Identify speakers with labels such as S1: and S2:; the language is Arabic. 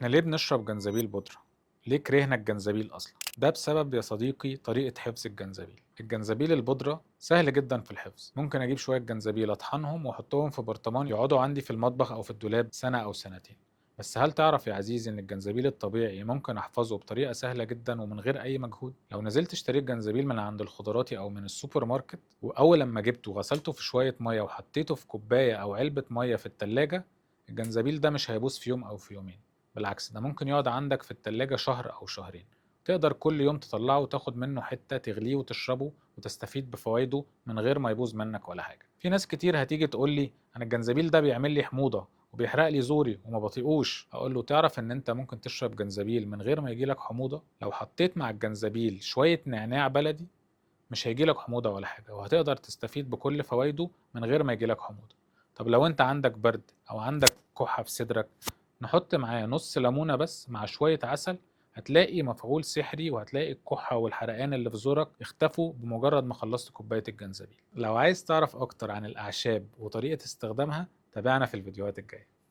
S1: احنا ليه بنشرب جنزبيل بودرة؟ ليه كرهنا الجنزبيل أصلا؟ ده بسبب يا صديقي طريقة حفظ الجنزبيل. الجنزبيل البودرة سهل جدا في الحفظ، ممكن أجيب شوية جنزبيل أطحنهم وأحطهم في برطمان يقعدوا عندي في المطبخ أو في الدولاب سنة أو سنتين. بس هل تعرف يا عزيزي إن الجنزبيل الطبيعي ممكن أحفظه بطريقة سهلة جدا ومن غير أي مجهود؟ لو نزلت اشتريت جنزبيل من عند الخضرواتي أو من السوبر ماركت، وأول لما جبته غسلته في شوية مية وحطيته في كوباية أو علبة مية في التلاجة، الجنزبيل ده مش هيبوظ في يوم أو في يومين. بالعكس، ده ممكن يقعد عندك في التلاجة شهر أو شهرين. تقدر كل يوم تطلعه وتاخد منه حتة تغليه وتشربه وتستفيد بفوائده من غير ما يبوظ منك ولا حاجة. في ناس كتير هتيجي تقولي أنا الجنزبيل ده بيعمل لي حموضة وبيحرق لي زوري وما بطيقوش. أقول له تعرف إن أنت ممكن تشرب جنزبيل من غير ما يجيلك حموضة؟ لو حطيت مع الجنزبيل شوية نعناع بلدي مش هيجيلك حموضة ولا حاجة، وهتقدر تستفيد بكل فوائده من غير ما يجيلك حموضة. طب لو انت عندك برد او عندك كحة في صدرك، نحط معاه نص ليمونة بس مع شوية عسل، هتلاقي مفعول سحري وهتلاقي الكحة والحرقان اللي في زورك اختفوا بمجرد ما خلصت كوباية الجنزبيل. لو عايز تعرف اكتر عن الاعشاب وطريقة استخدامها، تابعنا في الفيديوهات الجاية.